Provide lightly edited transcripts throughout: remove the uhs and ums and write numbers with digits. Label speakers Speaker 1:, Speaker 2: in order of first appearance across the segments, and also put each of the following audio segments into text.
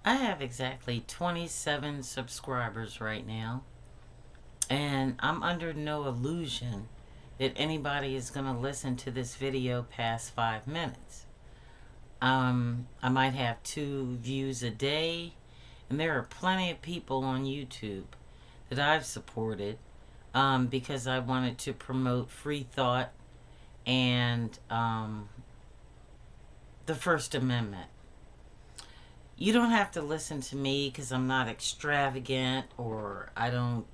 Speaker 1: I have exactly 27 subscribers right now, and I'm under no illusion that anybody is going to listen to this video past 5 minutes. I might have 2 views a day, and there are plenty of people on YouTube that I've supported because I wanted to promote free thought and the First Amendment. You don't have to listen to me because I'm not extravagant or I don't,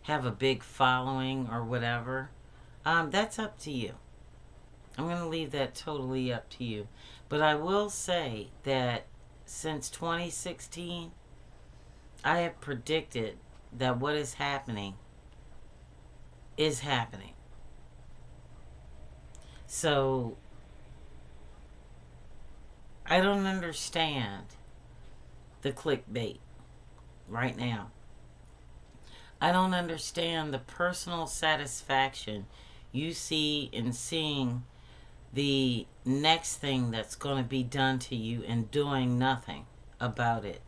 Speaker 1: have a big following or whatever. That's up to you. I'm going to leave that totally up to you. But I will say that since 2016, I have predicted that what is happening is happening. So I don't understand the clickbait right now. I don't understand the personal satisfaction you see in seeing the next thing that's going to be done to you and doing nothing about it.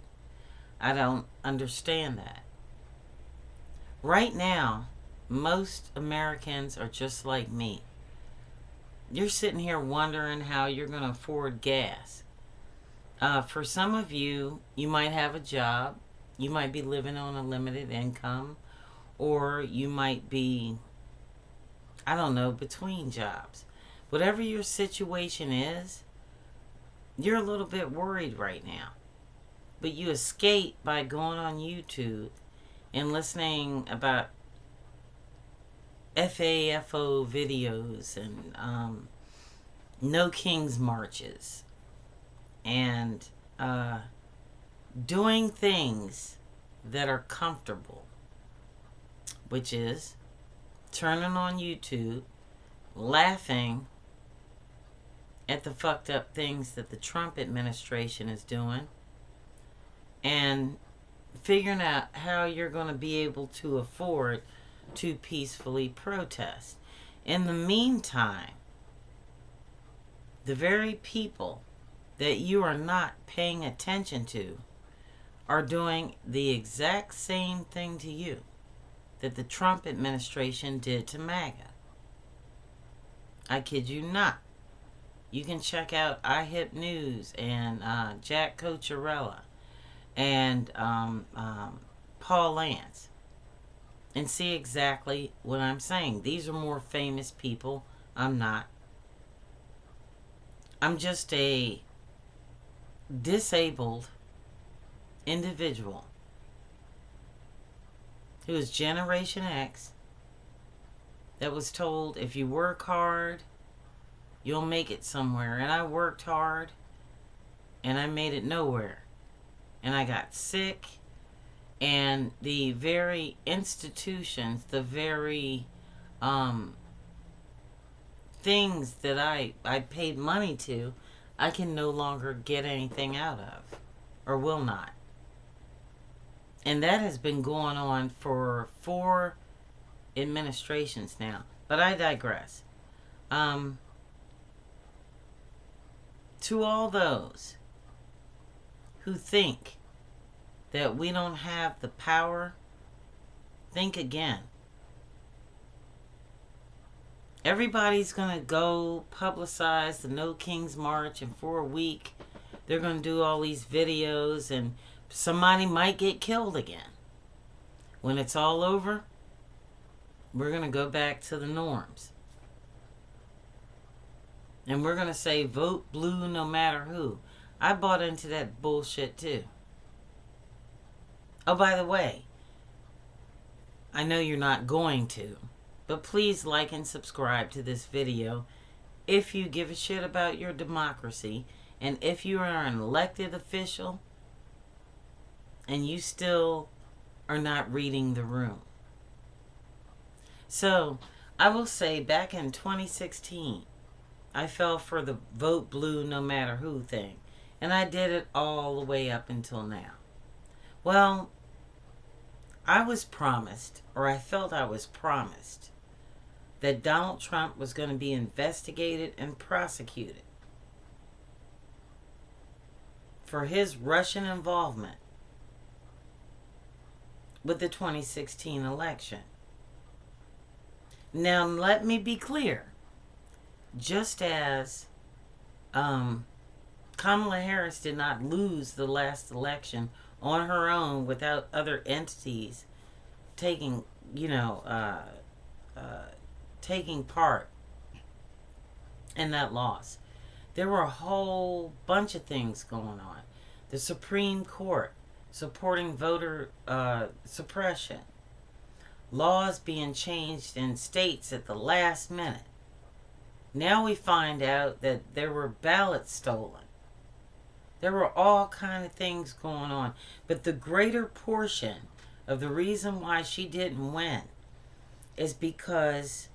Speaker 1: I don't understand that. Right now, most Americans are just like me. You're sitting here wondering how you're going to afford gas. For some of you, you might have a job. You might be living on a limited income. Or you might be, I don't know, between jobs. Whatever your situation is, you're a little bit worried right now. But you escape by going on YouTube and listening about FAFO videos and No King's marches and doing things that are comfortable, which is turning on YouTube, laughing at the fucked up things that the Trump administration is doing, and figuring out how you're going to be able to afford to peacefully protest. In the meantime, the very people that you are not paying attention to are doing the exact same thing to you that the Trump administration did to MAGA. I kid you not. You can check out iHip News and Jack Cocherella and Paul Lance and see exactly what I'm saying. These are more famous people. I'm not. I'm just a disabled individual who is Generation X that was told if you work hard, you'll make it somewhere. And I worked hard and I made it nowhere. And I got sick, and the very institutions, the very things that I paid money to, I can no longer get anything out of, or will not. And that has been going on for 4 administrations now. But I digress. To all those who think that we don't have the power, think again. Everybody's going to go publicize the No King's March, and for a week they're going to do all these videos, and somebody might get killed again. When it's all over, we're going to go back to the norms. And we're going to say vote blue no matter who. I bought into that bullshit too. Oh, by the way, I know you're not going to, but please like and subscribe to this video if you give a shit about your democracy, and if you are an elected official and you still are not reading the room. So, I will say back in 2016, I fell for the vote blue no matter who thing. And I did it all the way up until now. Well, I was promised, or I felt I was promised, that Donald Trump was going to be investigated and prosecuted for his Russian involvement with the 2016 election. Now, let me be clear. Just as Kamala Harris did not lose the last election on her own without other entities taking, taking part in that loss. There were a whole bunch of things going on. The Supreme Court supporting voter suppression. Laws being changed in states at the last minute. Now we find out that there were ballots stolen. There were all kind of things going on. But the greater portion of the reason why she didn't win is because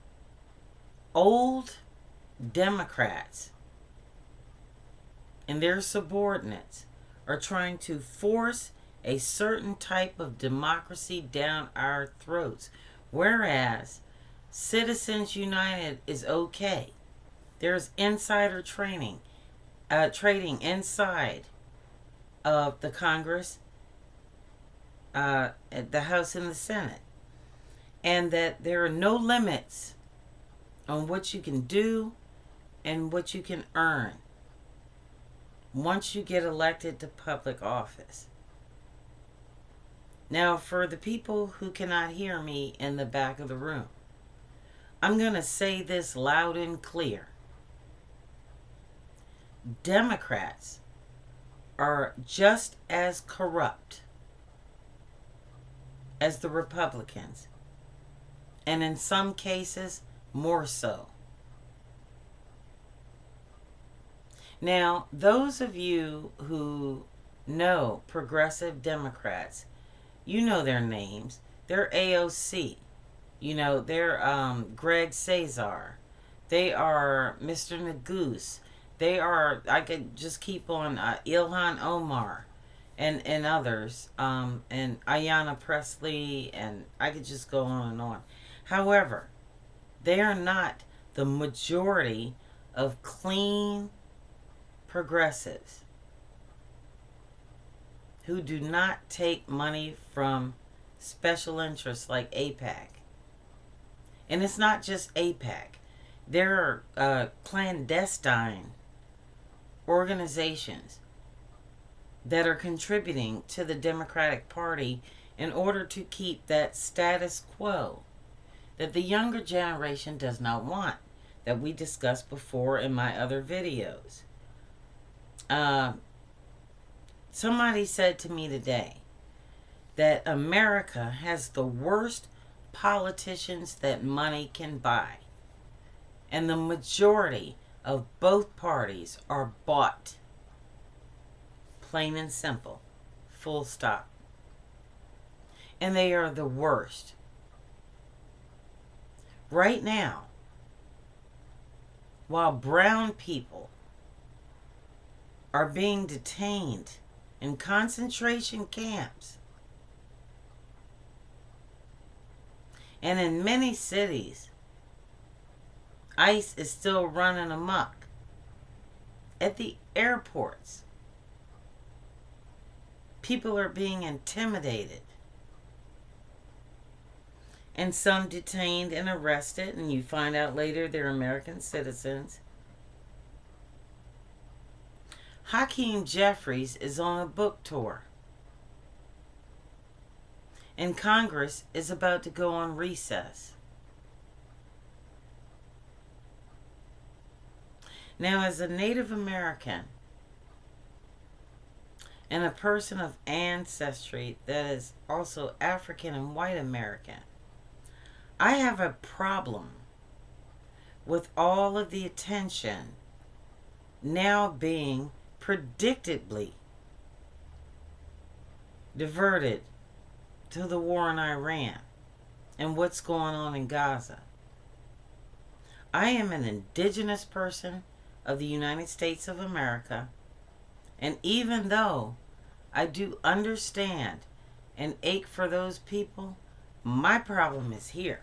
Speaker 1: old Democrats and their subordinates are trying to force a certain type of democracy down our throats. Whereas Citizens United is okay. There's insider trading inside of the Congress, the House and the Senate. And that there are no limits on what you can do and what you can earn once you get elected to public office. Now, for the people who cannot hear me in the back of the room, I'm going to say this loud and clear. Democrats are just as corrupt as the Republicans, and in some cases, more so. Now, those of you who know progressive Democrats, you know their names. They're AOC. They're Greg Cesar. They are Mr. Neguse. They are, I could just keep on, Ilhan Omar and others, and Ayanna Pressley, and I could just go on and on. However, they are not the majority of clean progressives who do not take money from special interests like AIPAC. And it's not just AIPAC. There are clandestine organizations that are contributing to the Democratic Party in order to keep that status quo that the younger generation does not want, that we discussed before in my other videos. Somebody said to me today that America has the worst politicians that money can buy. And the majority of both parties are bought. Plain and simple. Full stop. And they are the worst. Right now, while brown people are being detained in concentration camps, and in many cities, ICE is still running amok at the airports. People are being intimidated. And some detained and arrested, and you find out later they're American citizens. Hakeem Jeffries is on a book tour. And Congress is about to go on recess. Now, as a Native American and a person of ancestry that is also African and white American, I have a problem with all of the attention now being predictably diverted to the war in Iran and what's going on in Gaza. I am an indigenous person of the United States of America, and even though I do understand and ache for those people, my problem is here.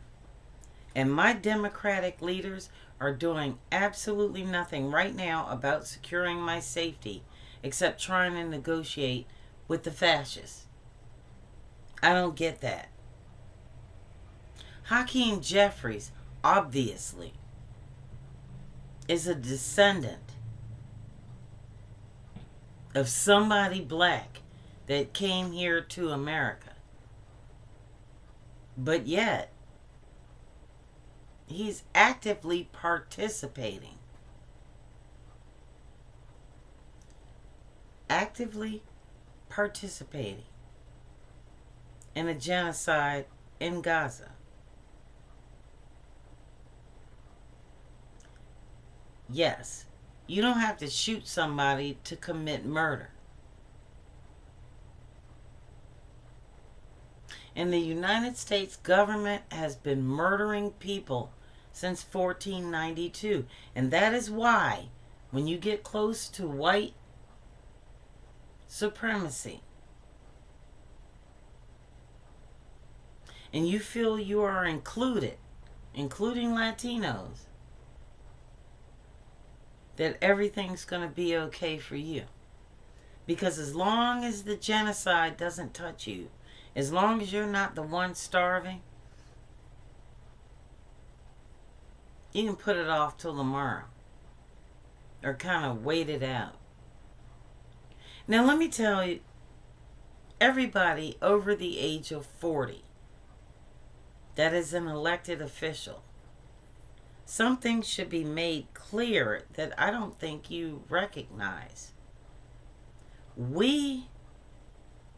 Speaker 1: And my Democratic leaders are doing absolutely nothing right now about securing my safety, except trying to negotiate with the fascists. I don't get that. Hakeem Jeffries, obviously, is a descendant of somebody black that came here to America. But yet, he's actively participating. Actively participating in a genocide in Gaza. Yes, you don't have to shoot somebody to commit murder. And the United States government has been murdering people since 1492. And that is why, when you get close to white supremacy, and you feel you are included, including Latinos, that everything's going to be okay for you. Because as long as the genocide doesn't touch you, as long as you're not the one starving, you can put it off till tomorrow. Or kind of wait it out. Now let me tell you, everybody over the age of 40 that is an elected official, something should be made clear that I don't think you recognize. We,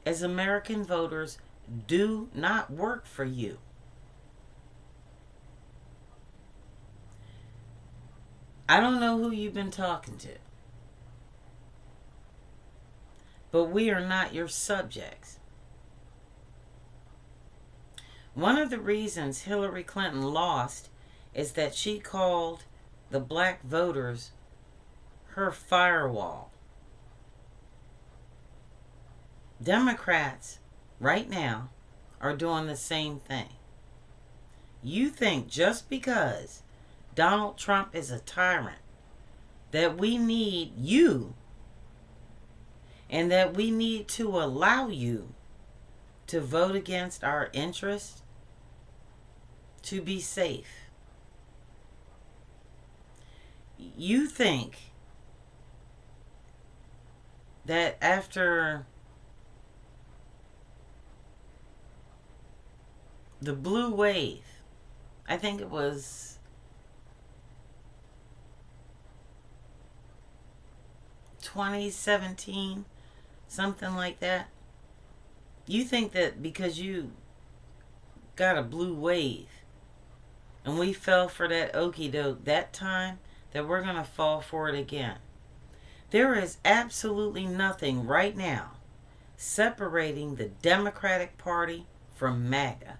Speaker 1: as American voters, do not work for you. I don't know who you've been talking to, but we are not your subjects. One of the reasons Hillary Clinton lost is that she called the black voters her firewall. Democrats right now are doing the same thing. You think just because Donald Trump is a tyrant that we need you and that we need to allow you to vote against our interests to be safe. You think that after the blue wave, I think it was 2017, something like that. You think that because you got a blue wave and we fell for that okie doke that time, that we're going to fall for it again. There is absolutely nothing right now separating the Democratic Party from MAGA,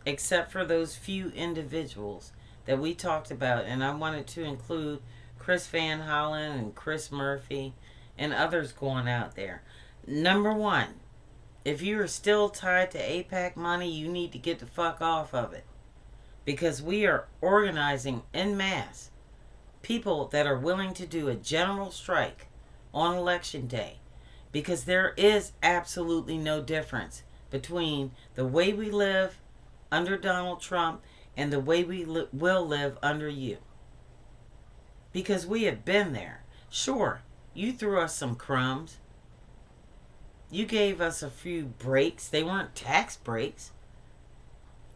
Speaker 1: except for those few individuals that we talked about. And I wanted to include Chris Van Hollen and Chris Murphy and others going out there. Number one, if you are still tied to AIPAC money, you need to get the fuck off of it. Because we are organizing en masse people that are willing to do a general strike on election day. Because there is absolutely no difference between the way we live under Donald Trump and the way we will live under you. Because we have been there. Sure, you threw us some crumbs. You gave us a few breaks. They weren't tax breaks.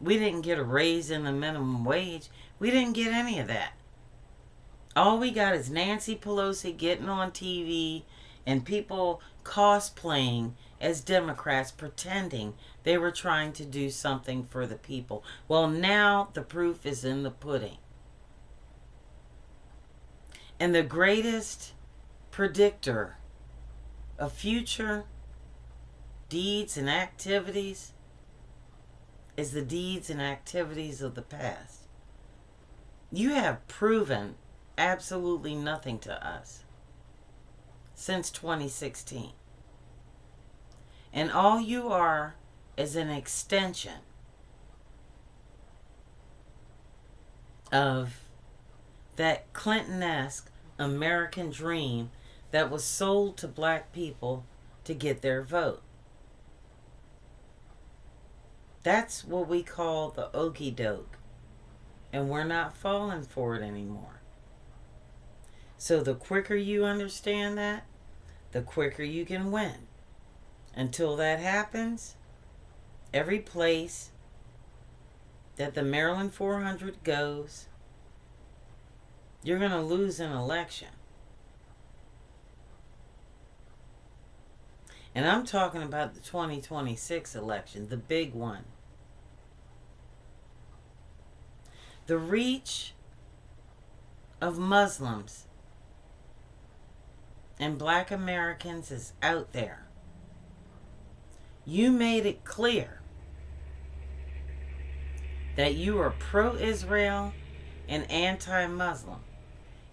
Speaker 1: We didn't get a raise in the minimum wage. We didn't get any of that. All we got is Nancy Pelosi getting on TV and people cosplaying as Democrats, pretending they were trying to do something for the people. Well, now the proof is in the pudding. And the greatest predictor of future deeds and activities is the deeds and activities of the past. You have proven absolutely nothing to us since 2016. And all you are is an extension of that Clinton-esque American dream that was sold to black people to get their vote. That's what we call the okie doke. And we're not falling for it anymore. So the quicker you understand that, the quicker you can win. Until that happens, every place that the Maryland 400 goes, you're going to lose an election. And I'm talking about the 2026 election, the big one. The reach of Muslims and black Americans is out there. You made it clear that you are pro-Israel and anti-Muslim,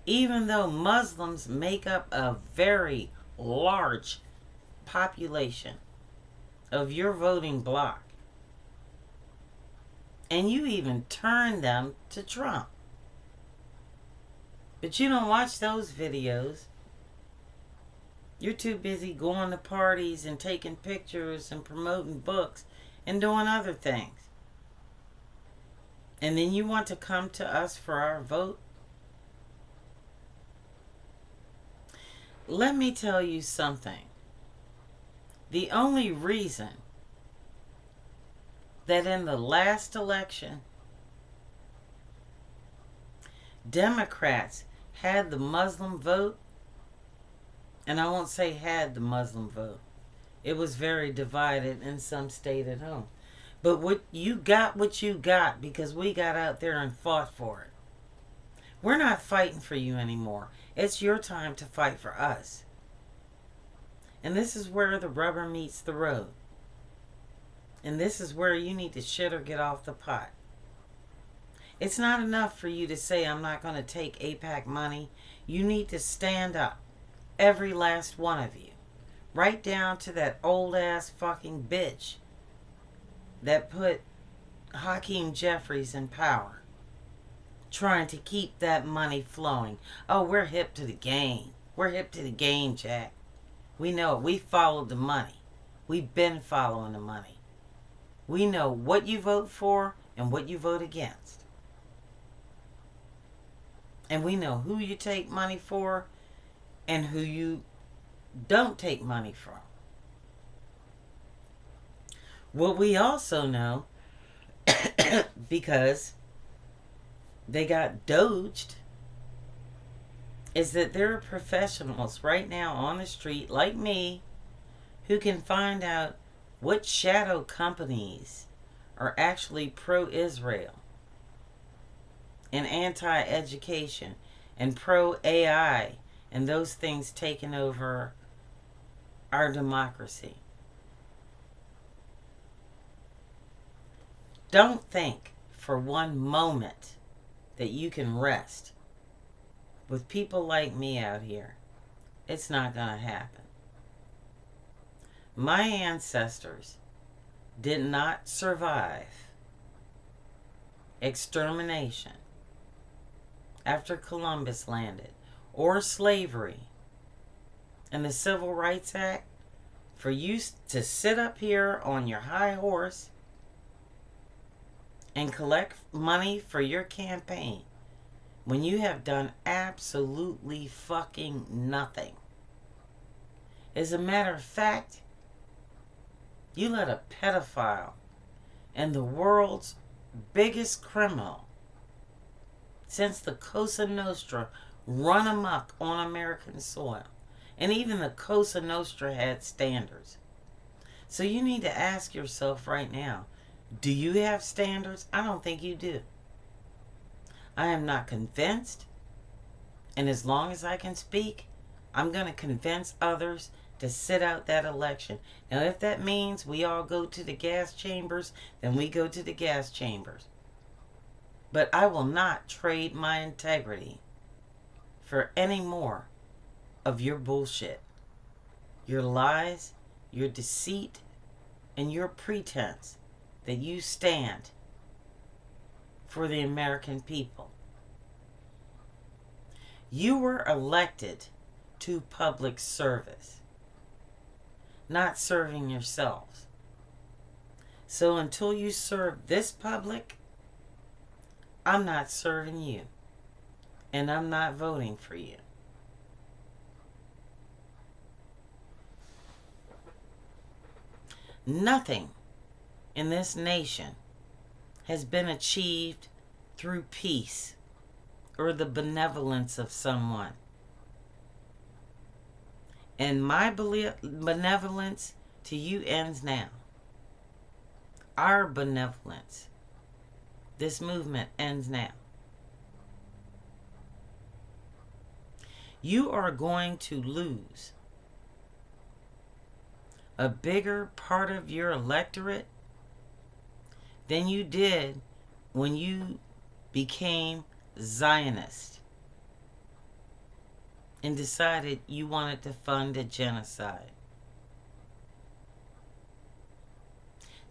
Speaker 1: even though Muslims make up a very large population of your voting bloc. And you even turn them to Trump. But you don't watch those videos. You're too busy going to parties and taking pictures and promoting books and doing other things. And then you want to come to us for our vote? Let me tell you something. The only reason that in the last election, Democrats had the Muslim vote, and I won't say had the Muslim vote. It was very divided and some stayed at home. But what you got because we got out there and fought for it. We're not fighting for you anymore. It's your time to fight for us. And this is where the rubber meets the road. And this is where you need to shit or get off the pot. It's not enough for you to say, I'm not going to take AIPAC money. You need to stand up. Every last one of you. Right down to that old ass fucking bitch that put Hakeem Jeffries in power. Trying to keep that money flowing. Oh, we're hip to the game. We're hip to the game, Jack. We know it. We followed the money. We've been following the money. We know what you vote for and what you vote against. And we know who you take money for and who you don't take money from. What we also know, because they got doged, is that there are professionals right now on the street like me who can find out what shadow companies are actually pro-Israel and anti-education and pro-AI and those things taking over our democracy. Don't think for one moment that you can rest with people like me out here. It's not going to happen. My ancestors did not survive extermination after Columbus landed, or slavery and the Civil Rights Act, for you to sit up here on your high horse and collect money for your campaign when you have done absolutely fucking nothing. As a matter of fact, you let a pedophile and the world's biggest criminal since the Cosa Nostra run amok on American soil. And even the Cosa Nostra had standards. So you need to ask yourself right now, do you have standards? I don't think you do. I am not convinced. And as long as I can speak, I'm going to convince others to sit out that election. Now, if that means we all go to the gas chambers, then we go to the gas chambers. But I will not trade my integrity for any more of your bullshit. Your lies, your deceit, and your pretense that you stand for the American people. You were elected to public service, not serving yourselves. So until you serve this public, I'm not serving you. And I'm not voting for you. Nothing in this nation has been achieved through peace or the benevolence of someone. And my benevolence to you ends now. Our benevolence, this movement, ends now. You are going to lose a bigger part of your electorate than you did when you became Zionist and decided you wanted to fund a genocide.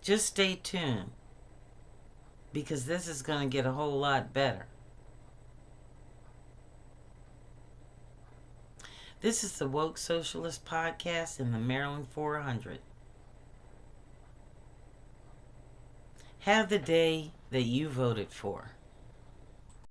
Speaker 1: Just stay tuned, because this is going to get a whole lot better. This is the Woke Socialist Podcast in the Maryland 400. Have the day that you voted for.